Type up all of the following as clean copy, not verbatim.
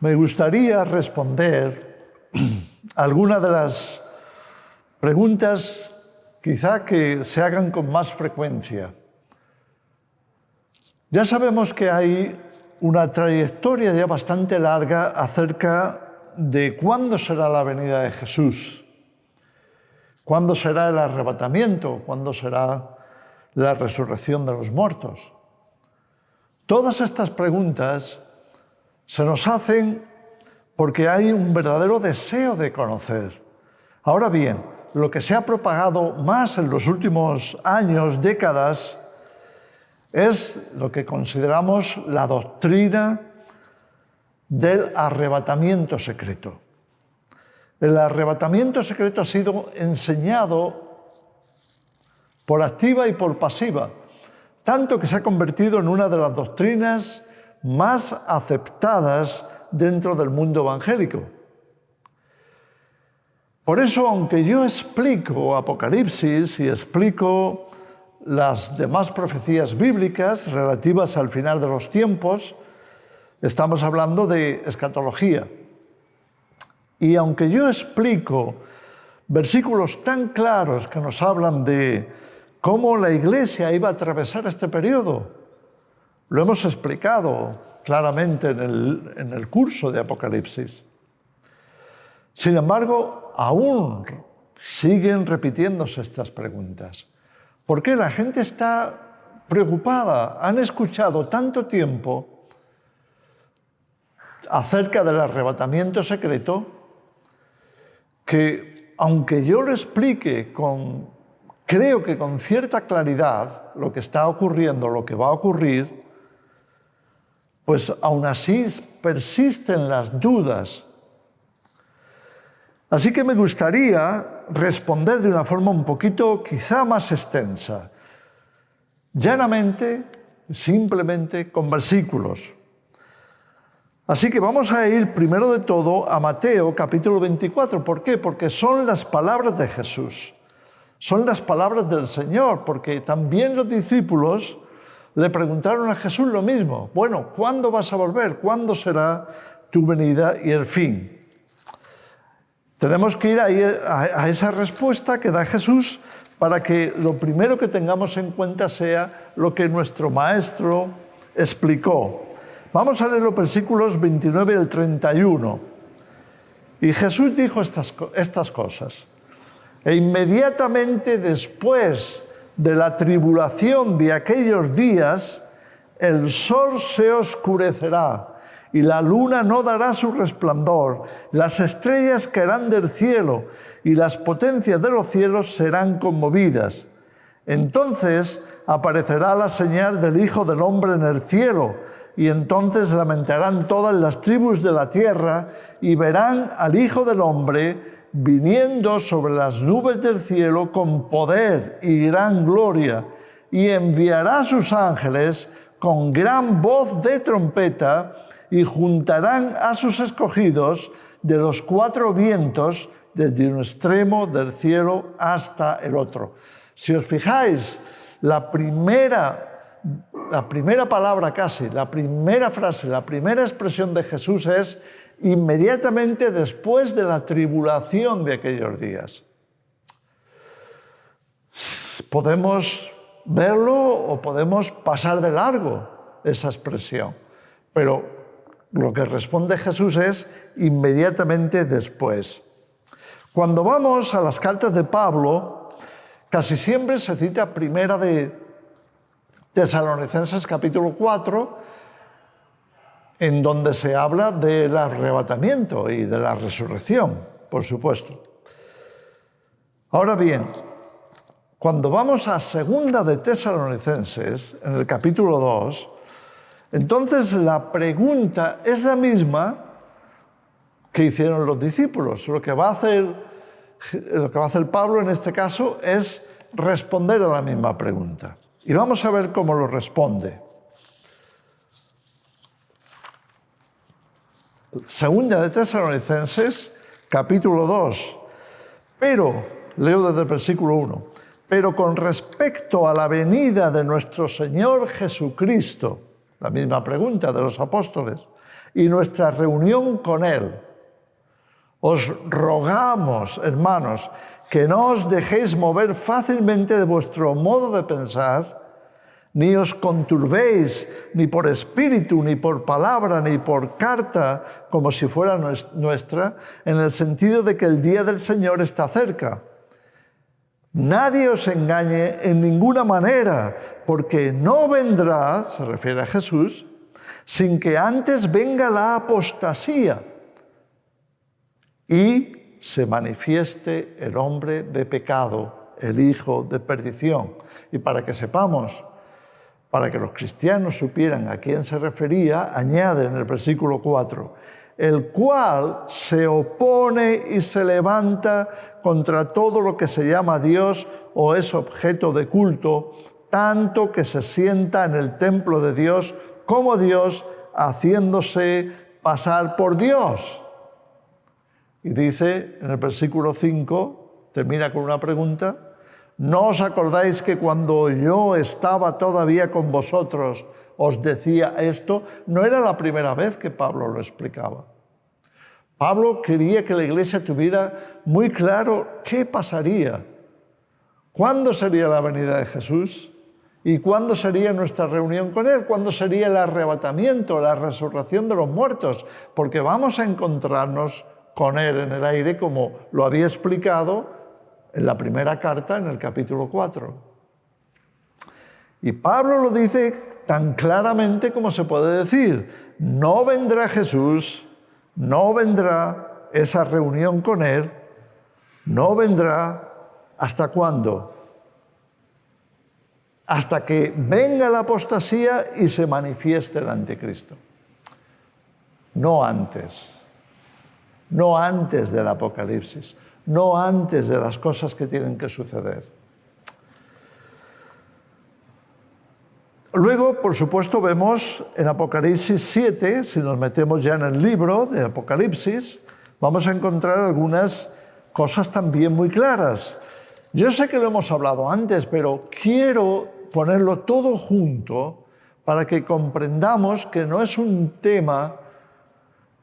Me gustaría responder algunas de las preguntas quizá que se hagan con más frecuencia. Ya sabemos que hay una trayectoria ya bastante larga acerca de cuándo será la venida de Jesús, cuándo será el arrebatamiento, cuándo será la resurrección de los muertos. Todas estas preguntas se nos hacen porque hay un verdadero deseo de conocer. Ahora bien, lo que se ha propagado más en los últimos años, décadas, es lo que consideramos la doctrina del arrebatamiento secreto. El arrebatamiento secreto ha sido enseñado por activa y por pasiva, tanto que se ha convertido en una de las doctrinas más aceptadas dentro del mundo evangélico. Por eso, aunque yo explico Apocalipsis y explico las demás profecías bíblicas relativas al final de los tiempos, estamos hablando de escatología. Y aunque yo explico versículos tan claros que nos hablan de cómo la Iglesia iba a atravesar este periodo, lo hemos explicado claramente en el curso de Apocalipsis. Sin embargo, aún siguen repitiéndose estas preguntas. ¿Por qué la gente está preocupada? Han escuchado tanto tiempo acerca del arrebatamiento secreto que, aunque yo lo explique creo que con cierta claridad lo que está ocurriendo, lo que va a ocurrir, pues aún así persisten las dudas. Así que me gustaría responder de una forma un poquito quizá más extensa, llanamente, simplemente con versículos. Así que vamos a ir primero de todo a Mateo capítulo 24. ¿Por qué? Porque son las palabras de Jesús, son las palabras del Señor, porque también los discípulos le preguntaron a Jesús lo mismo. Bueno, ¿cuándo vas a volver? ¿Cuándo será tu venida y el fin? Tenemos que ir a esa respuesta que da Jesús para que lo primero que tengamos en cuenta sea lo que nuestro Maestro explicó. Vamos a leer los versículos 29 al 31. Y Jesús dijo estas cosas. E inmediatamente después de la tribulación de aquellos días, el sol se oscurecerá y la luna no dará su resplandor, las estrellas caerán del cielo y las potencias de los cielos serán conmovidas. Entonces aparecerá la señal del Hijo del Hombre en el cielo, y entonces lamentarán todas las tribus de la tierra y verán al Hijo del Hombre viniendo sobre las nubes del cielo con poder y gran gloria, y enviará a sus ángeles con gran voz de trompeta, y juntarán a sus escogidos de los cuatro vientos, desde un extremo del cielo hasta el otro. Si os fijáis, la primera palabra casi, la primera frase, la primera expresión de Jesús es inmediatamente después de la tribulación de aquellos días. Podemos verlo o podemos pasar de largo esa expresión, pero lo que responde Jesús es inmediatamente después. Cuando vamos a las cartas de Pablo, casi siempre se cita primera de Tesalonicenses capítulo 4, en donde se habla del arrebatamiento y de la resurrección, por supuesto. Ahora bien, cuando vamos a segunda de Tesalonicenses, en el capítulo 2, entonces la pregunta es la misma que hicieron los discípulos. Lo que va a hacer Pablo en este caso es responder a la misma pregunta. Y vamos a ver cómo lo responde. Segunda de Tesalonicenses, capítulo 2. Pero, leo desde el versículo 1, pero con respecto a la venida de nuestro Señor Jesucristo, la misma pregunta de los apóstoles, y nuestra reunión con Él. Os rogamos, hermanos, que no os dejéis mover fácilmente de vuestro modo de pensar, ni os conturbéis ni por espíritu, ni por palabra, ni por carta, como si fuera nuestra, en el sentido de que el día del Señor está cerca. Nadie os engañe en ninguna manera, porque no vendrá, se refiere a Jesús, sin que antes venga la apostasía y se manifieste el hombre de pecado, el hijo de perdición. Y para que sepamos, para que los cristianos supieran a quién se refería, añade en el versículo 4, el cual se opone y se levanta contra todo lo que se llama Dios o es objeto de culto, tanto que se sienta en el templo de Dios como Dios, haciéndose pasar por Dios. Y dice en el versículo 5, termina con una pregunta, ¿no os acordáis que cuando yo estaba todavía con vosotros os decía esto? No era la primera vez que Pablo lo explicaba. Pablo quería que la iglesia tuviera muy claro qué pasaría, cuándo sería la venida de Jesús y cuándo sería nuestra reunión con Él, cuándo sería el arrebatamiento, la resurrección de los muertos, porque vamos a encontrarnos con Él en el aire, como lo había explicado en la primera carta, en el capítulo 4. Y Pablo lo dice tan claramente como se puede decir. No vendrá Jesús, no vendrá esa reunión con Él, no vendrá ¿hasta cuándo? Hasta que venga la apostasía y se manifieste el anticristo. No antes. No antes del Apocalipsis, no antes de las cosas que tienen que suceder. Luego, por supuesto, vemos en Apocalipsis 7, si nos metemos ya en el libro de Apocalipsis, vamos a encontrar algunas cosas también muy claras. Yo sé que lo hemos hablado antes, pero quiero ponerlo todo junto para que comprendamos que no es un tema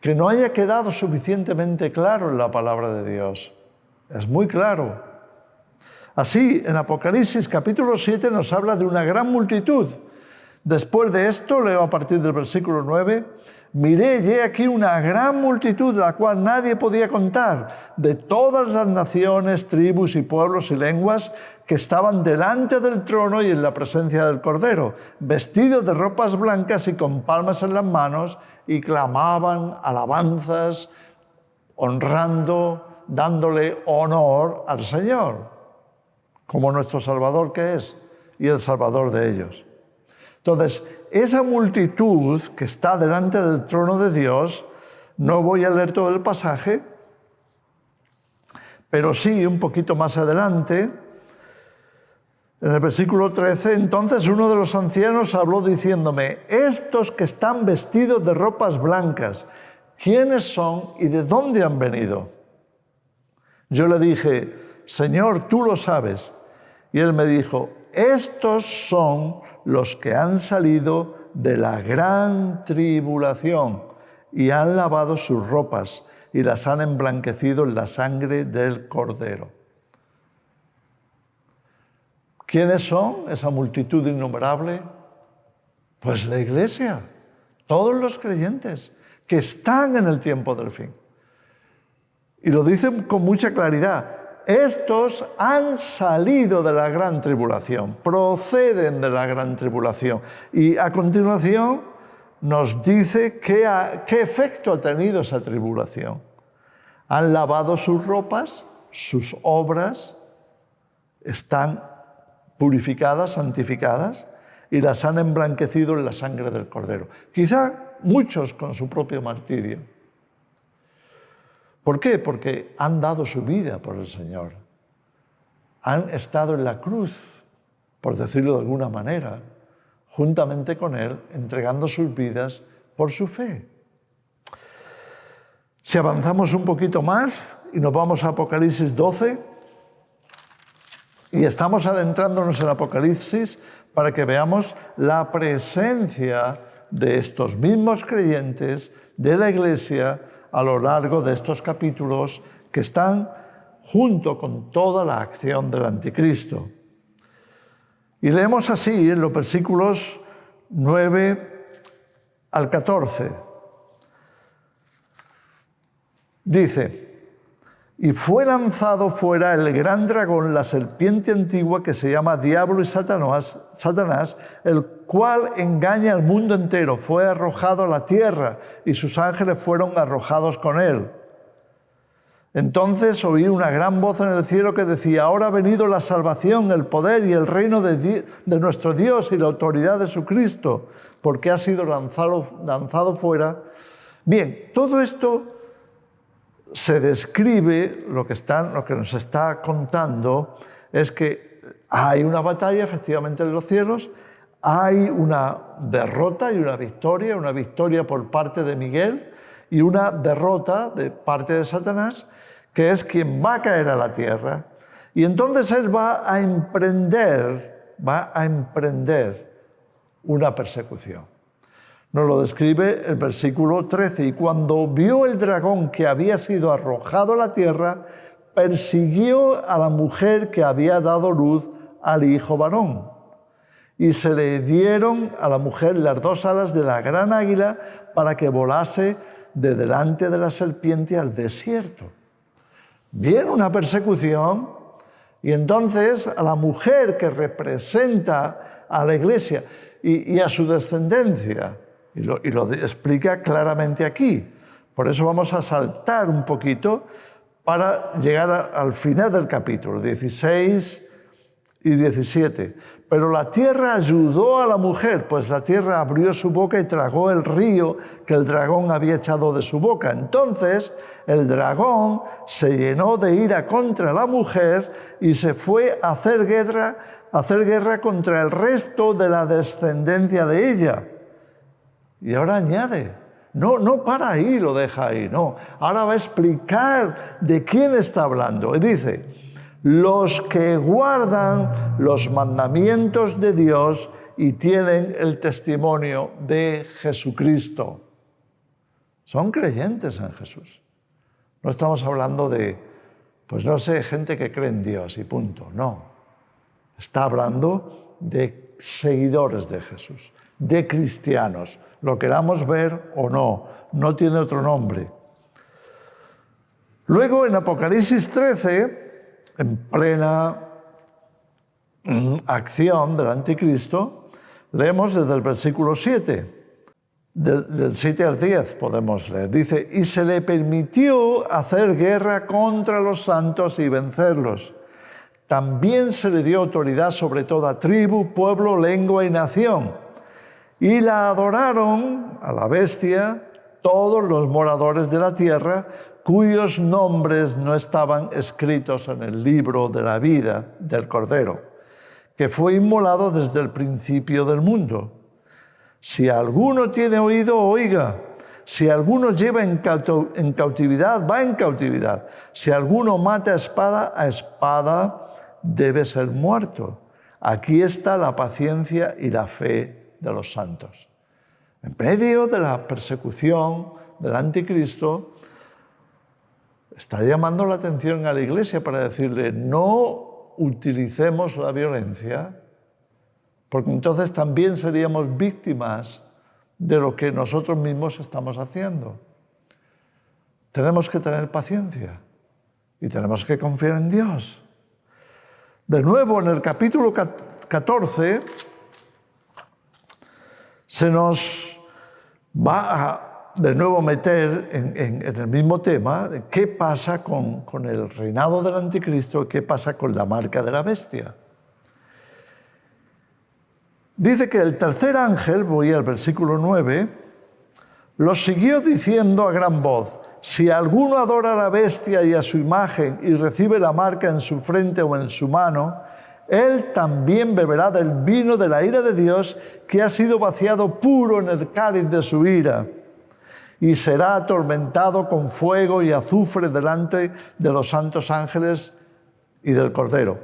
que no haya quedado suficientemente claro en la palabra de Dios. Es muy claro. Así, en Apocalipsis capítulo 7 nos habla de una gran multitud. Después de esto, leo a partir del versículo 9, miré y he aquí una gran multitud, la cual nadie podía contar, de todas las naciones, tribus y pueblos y lenguas que estaban delante del trono y en la presencia del Cordero, vestidos de ropas blancas y con palmas en las manos, y clamaban alabanzas, honrando, dándole honor al Señor, como nuestro Salvador que es, y el Salvador de ellos. Entonces, esa multitud que está delante del trono de Dios, no voy a leer todo el pasaje, pero sí, un poquito más adelante, en el versículo 13, entonces uno de los ancianos habló diciéndome, estos que están vestidos de ropas blancas, ¿quiénes son y de dónde han venido? Yo le dije, Señor, tú lo sabes. Y él me dijo, estos son los que han salido de la gran tribulación y han lavado sus ropas y las han emblanquecido en la sangre del Cordero. ¿Quiénes son esa multitud innumerable? Pues la iglesia, todos los creyentes que están en el tiempo del fin. Y lo dicen con mucha claridad. Estos han salido de la gran tribulación, proceden de la gran tribulación. Y a continuación nos dice qué efecto ha tenido esa tribulación. Han lavado sus ropas, sus obras están purificadas, santificadas, y las han emblanquecido en la sangre del Cordero. Quizá muchos con su propio martirio. ¿Por qué? Porque han dado su vida por el Señor. Han estado en la cruz, por decirlo de alguna manera, juntamente con Él, entregando sus vidas por su fe. Si avanzamos un poquito más y nos vamos a Apocalipsis 12, y estamos adentrándonos en Apocalipsis para que veamos la presencia de estos mismos creyentes de la Iglesia a lo largo de estos capítulos que están junto con toda la acción del anticristo. Y leemos así en los versículos 9 al 14. Dice: y fue lanzado fuera el gran dragón, la serpiente antigua que se llama Diablo y Satanás, el cual engaña al mundo entero. Fue arrojado a la tierra y sus ángeles fueron arrojados con él. Entonces oí una gran voz en el cielo que decía: ahora ha venido la salvación, el poder y el reino de nuestro Dios y la autoridad de su Cristo, porque ha sido lanzado fuera. Bien, todo esto se describe, lo que nos está contando es que hay una batalla efectivamente en los cielos, hay una derrota y una victoria por parte de Miguel y una derrota de parte de Satanás, que es quien va a caer a la tierra. Y entonces él va a emprender una persecución. Nos lo describe el versículo 13. Y cuando vio el dragón que había sido arrojado a la tierra, persiguió a la mujer que había dado luz al hijo varón. Y se le dieron a la mujer las dos alas de la gran águila para que volase de delante de la serpiente al desierto. Viene una persecución y entonces a la mujer que representa a la Iglesia y a su descendencia, y lo explica claramente aquí. Por eso vamos a saltar un poquito para llegar al final del capítulo, 16 y 17. Pero la tierra ayudó a la mujer, pues la tierra abrió su boca y tragó el río que el dragón había echado de su boca. Entonces el dragón se llenó de ira contra la mujer y se fue a hacer guerra contra el resto de la descendencia de ella. Y ahora añade, no para ahí, lo deja ahí, no. Ahora va a explicar de quién está hablando. Y dice: los que guardan los mandamientos de Dios y tienen el testimonio de Jesucristo. Son creyentes en Jesús. No estamos hablando de, gente que cree en Dios y punto. No. Está hablando de seguidores de Jesús, de cristianos. Lo queramos ver o no, no tiene otro nombre. Luego en Apocalipsis 13, en plena acción del anticristo, leemos desde el versículo 7, del 7 al 10 podemos leer. Dice: y se le permitió hacer guerra contra los santos y vencerlos. También se le dio autoridad sobre toda tribu, pueblo, lengua y nación. Y la adoraron a la bestia todos los moradores de la tierra, cuyos nombres no estaban escritos en el libro de la vida del Cordero, que fue inmolado desde el principio del mundo. Si alguno tiene oído, oiga. Si alguno lleva en cautividad, va en cautividad. Si alguno mata a espada debe ser muerto. Aquí está la paciencia y la fe de los santos. En medio de la persecución del anticristo, está llamando la atención a la Iglesia para decirle: no utilicemos la violencia, porque entonces también seríamos víctimas de lo que nosotros mismos estamos haciendo. Tenemos que tener paciencia y tenemos que confiar en Dios. De nuevo, en el capítulo 14, se nos va a de nuevo meter en el mismo tema de qué pasa con el reinado del anticristo, qué pasa con la marca de la bestia. Dice que el tercer ángel, voy al versículo 9, lo siguió diciendo a gran voz: si alguno adora a la bestia y a su imagen y recibe la marca en su frente o en su mano, él también beberá del vino de la ira de Dios, que ha sido vaciado puro en el cáliz de su ira, y será atormentado con fuego y azufre delante de los santos ángeles y del Cordero.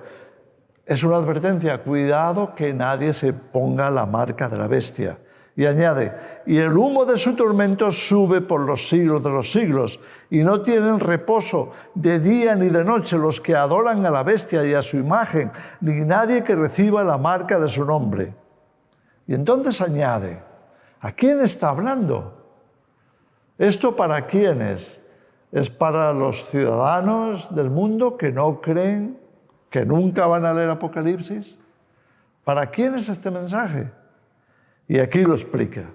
Es una advertencia: cuidado que nadie se ponga la marca de la bestia. Y añade, y el humo de su tormento sube por los siglos de los siglos, y no tienen reposo de día ni de noche los que adoran a la bestia y a su imagen, ni nadie que reciba la marca de su nombre. Y entonces añade, ¿a quién está hablando? ¿Esto para quién es? ¿Es para los ciudadanos del mundo que no creen, que nunca van a leer Apocalipsis? ¿Para quién es este mensaje? Y aquí lo explica.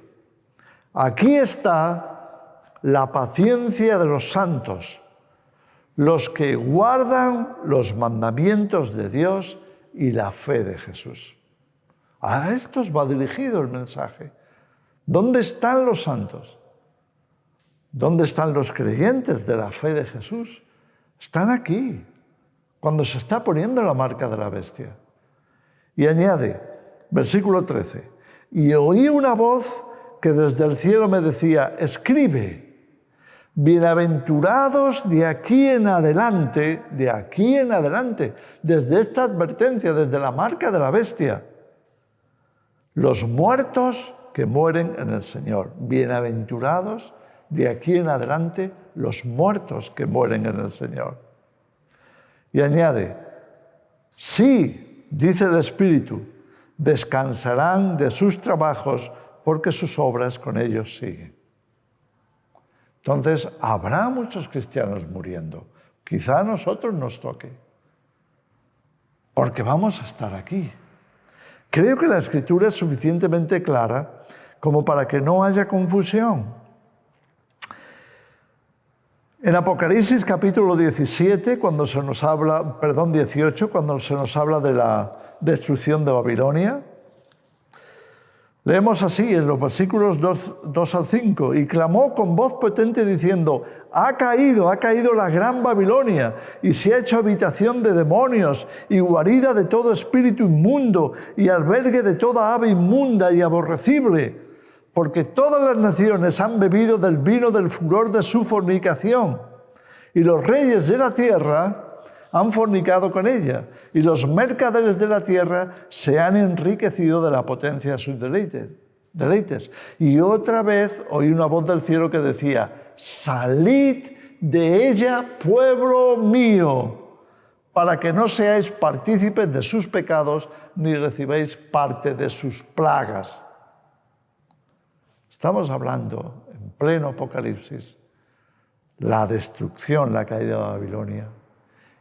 Aquí está la paciencia de los santos, los que guardan los mandamientos de Dios y la fe de Jesús. A estos va dirigido el mensaje. ¿Dónde están los santos? ¿Dónde están los creyentes de la fe de Jesús? Están aquí, cuando se está poniendo la marca de la bestia. Y añade, versículo 13, y oí una voz que desde el cielo me decía, escribe, bienaventurados de aquí en adelante, desde esta advertencia, desde la marca de la bestia, los muertos que mueren en el Señor. Bienaventurados de aquí en adelante los muertos que mueren en el Señor. Y añade, sí, dice el Espíritu, descansarán de sus trabajos porque sus obras con ellos siguen. Entonces, habrá muchos cristianos muriendo. Quizá a nosotros nos toque, porque vamos a estar aquí. Creo que la Escritura es suficientemente clara como para que no haya confusión. En Apocalipsis capítulo 17, 18, cuando se nos habla de la destrucción de Babilonia, leemos así en los versículos 2 al 5, y clamó con voz potente diciendo, ha caído la gran Babilonia, y se ha hecho habitación de demonios, y guarida de todo espíritu inmundo, y albergue de toda ave inmunda y aborrecible, porque todas las naciones han bebido del vino del furor de su fornicación, y los reyes de la tierra han fornicado con ella, y los mercaderes de la tierra se han enriquecido de la potencia de sus deleites. Y otra vez oí una voz del cielo que decía, salid de ella, pueblo mío, para que no seáis partícipes de sus pecados, ni recibáis parte de sus plagas. Estamos hablando en pleno Apocalipsis, la destrucción, la caída de Babilonia,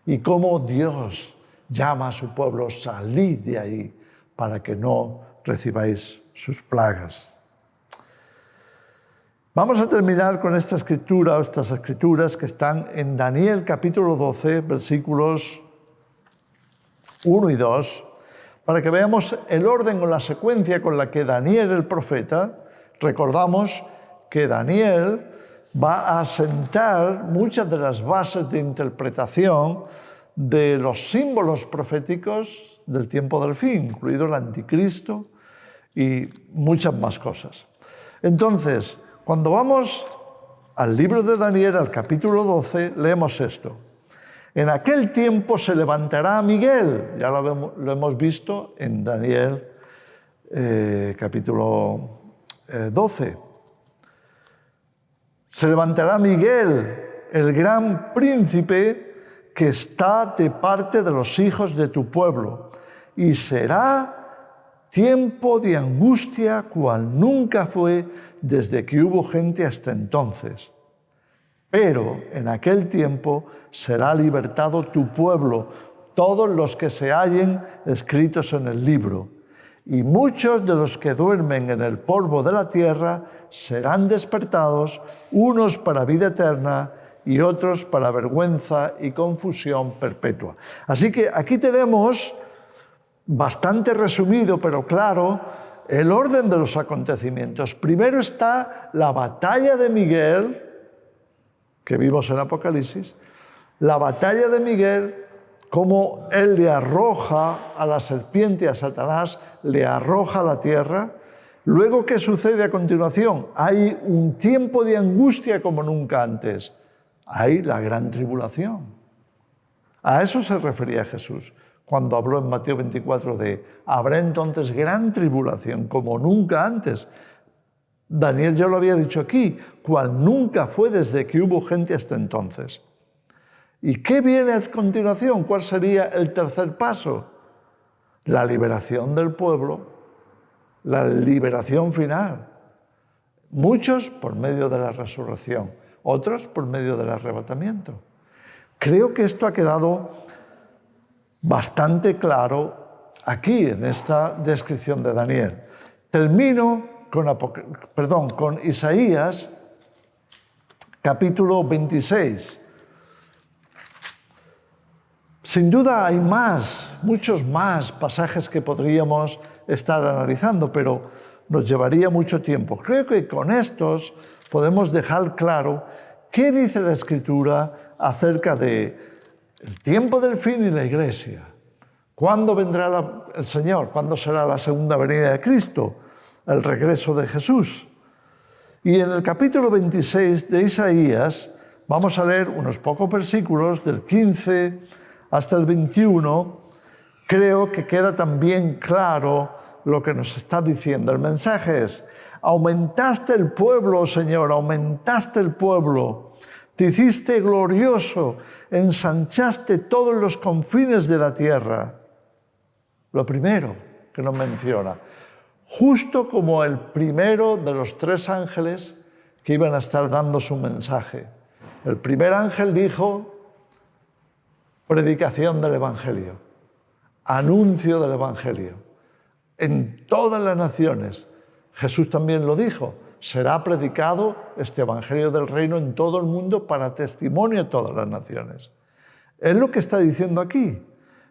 y cómo Dios llama a su pueblo, salid de ahí para que no recibáis sus plagas. Vamos a terminar con esta escritura, estas escrituras que están en Daniel capítulo 12, versículos 1 y 2, para que veamos el orden o la secuencia con la que Daniel el profeta, recordamos que Daniel va a sentar muchas de las bases de interpretación de los símbolos proféticos del tiempo del fin, incluido el anticristo y muchas más cosas. Entonces, cuando vamos al libro de Daniel, al capítulo 12, leemos esto. En aquel tiempo se levantará Miguel, ya lo hemos visto en Daniel capítulo 12. Se levantará Miguel, el gran príncipe que está de parte de los hijos de tu pueblo, y será tiempo de angustia cual nunca fue desde que hubo gente hasta entonces. Pero en aquel tiempo será libertado tu pueblo, todos los que se hallen escritos en el libro. Y muchos de los que duermen en el polvo de la tierra serán despertados, unos para vida eterna y otros para vergüenza y confusión perpetua. Así que aquí tenemos, bastante resumido pero claro, el orden de los acontecimientos. Primero está la batalla de Miguel, que vimos en Apocalipsis, la batalla de Miguel, cómo él le arroja a la serpiente, a Satanás, le arroja a la tierra. Luego, ¿qué sucede a continuación? Hay un tiempo de angustia como nunca antes. Hay la gran tribulación. A eso se refería Jesús cuando habló en Mateo 24 de habrá entonces gran tribulación como nunca antes. Daniel ya lo había dicho aquí, cual nunca fue desde que hubo gente hasta entonces. ¿Y qué viene a continuación? ¿Cuál sería el tercer paso? La liberación del pueblo, la liberación final. Muchos por medio de la resurrección, otros por medio del arrebatamiento. Creo que esto ha quedado bastante claro aquí en esta descripción de Daniel. Termino con Isaías, capítulo 26. Sin duda hay muchos más pasajes que podríamos estar analizando, pero nos llevaría mucho tiempo. Creo que con estos podemos dejar claro qué dice la Escritura acerca del tiempo del fin y la Iglesia. ¿Cuándo vendrá el Señor? ¿Cuándo será la segunda venida de Cristo? El regreso de Jesús. Y en el capítulo 26 de Isaías vamos a leer unos pocos versículos del 15 hasta el 21. Creo que queda también claro lo que nos está diciendo. El mensaje es: aumentaste el pueblo, Señor, aumentaste el pueblo, te hiciste glorioso, ensanchaste todos los confines de la tierra. Lo primero que nos menciona, justo como el primero de los 3 ángeles que iban a estar dando su mensaje. El primer ángel dijo: predicación del Evangelio, anuncio del Evangelio en todas las naciones. Jesús también lo dijo: será predicado este Evangelio del Reino en todo el mundo para testimonio a todas las naciones. Es lo que está diciendo aquí.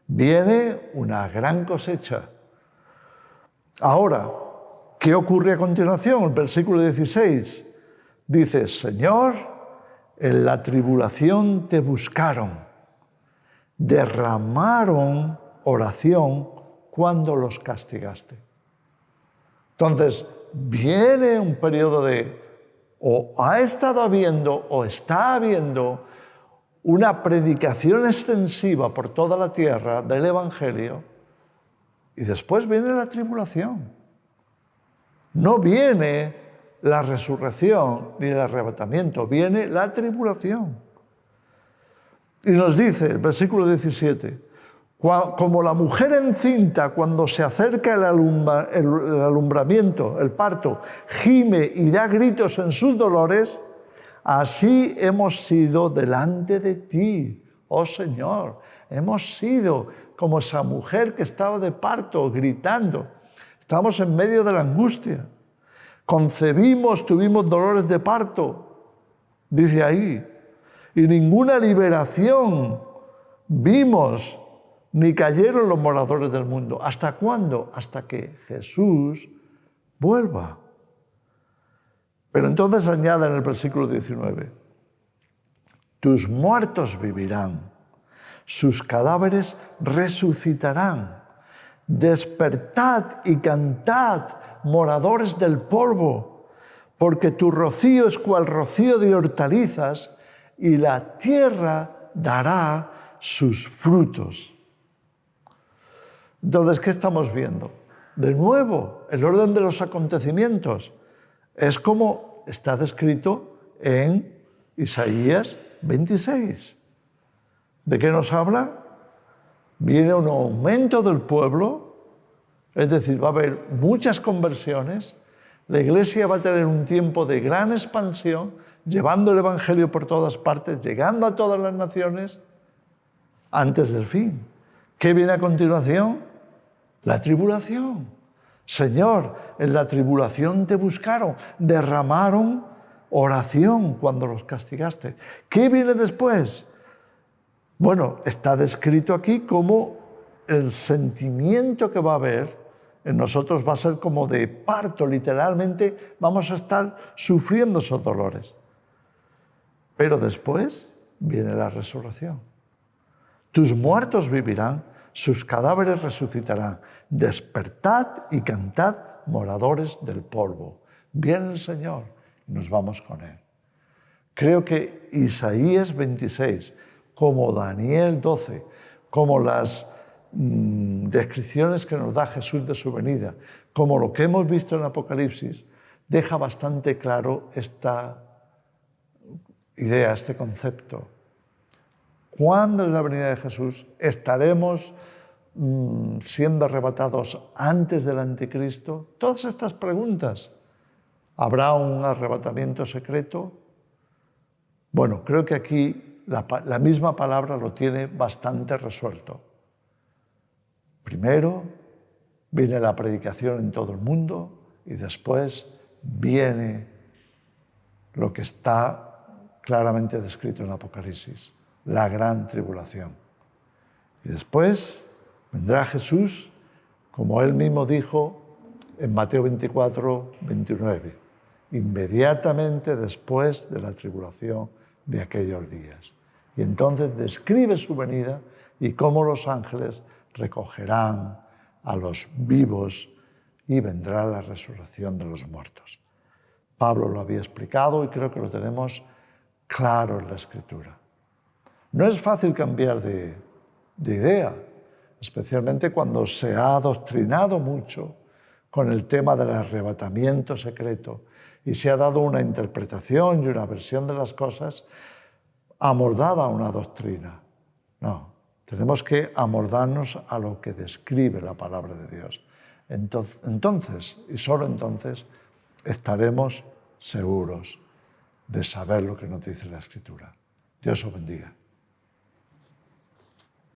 Viene una gran cosecha. Ahora, ¿qué ocurre a continuación? El versículo 16 dice: Señor, en la tribulación te buscaron, derramaron oración cuando los castigaste. Entonces, viene un periodo o ha estado habiendo o está habiendo una predicación extensiva por toda la tierra del Evangelio, y después viene la tribulación. No viene la resurrección ni el arrebatamiento, viene la tribulación. Y nos dice el versículo 17: como la mujer encinta cuando se acerca el alumbramiento, el parto, gime y da gritos en sus dolores, así hemos sido delante de ti, oh Señor. Hemos sido como esa mujer que estaba de parto, gritando. Estamos en medio de la angustia. Concebimos, tuvimos dolores de parto, dice ahí, y ninguna liberación vimos, ni cayeron los moradores del mundo. ¿Hasta cuándo? Hasta que Jesús vuelva. Pero entonces añade en el versículo 19: tus muertos vivirán, sus cadáveres resucitarán. Despertad y cantad, moradores del polvo, porque tu rocío es cual rocío de hortalizas, y la tierra dará sus frutos. Entonces, ¿qué estamos viendo? De nuevo, el orden de los acontecimientos es como está descrito en Isaías 26. ¿De qué nos habla? Viene un aumento del pueblo, es decir, va a haber muchas conversiones, la Iglesia va a tener un tiempo de gran expansión, llevando el Evangelio por todas partes, llegando a todas las naciones, antes del fin. ¿Qué viene a continuación? La tribulación. Señor, en la tribulación te buscaron, derramaron oración cuando los castigaste. ¿Qué viene después? Bueno, está descrito aquí como el sentimiento que va a haber en nosotros va a ser como de parto, literalmente vamos a estar sufriendo esos dolores. Pero después viene la resurrección. Tus muertos vivirán, sus cadáveres resucitarán. Despertad y cantad, moradores del polvo. Viene el Señor y nos vamos con Él. Creo que Isaías 26, como Daniel 12, como las descripciones que nos da Jesús de su venida, como lo que hemos visto en Apocalipsis, deja bastante claro esta idea, este concepto. ¿Cuándo es la venida de Jesús? ¿Estaremos siendo arrebatados antes del anticristo? Todas estas preguntas. ¿Habrá un arrebatamiento secreto? Bueno, creo que aquí la misma palabra lo tiene bastante resuelto. Primero viene la predicación en todo el mundo y después viene lo que está claramente descrito en el Apocalipsis, la gran tribulación. Y después vendrá Jesús, como él mismo dijo en Mateo 24, 29, inmediatamente después de la tribulación de aquellos días. Y entonces describe su venida y cómo los ángeles recogerán a los vivos y vendrá la resurrección de los muertos. Pablo lo había explicado y creo que lo tenemos claro en la Escritura. No es fácil cambiar de idea, especialmente cuando se ha adoctrinado mucho con el tema del arrebatamiento secreto y se ha dado una interpretación y una versión de las cosas amordada a una doctrina. No, tenemos que amordarnos a lo que describe la palabra de Dios. Entonces, y solo entonces, estaremos seguros de saber lo que nos dice la Escritura. Dios os bendiga.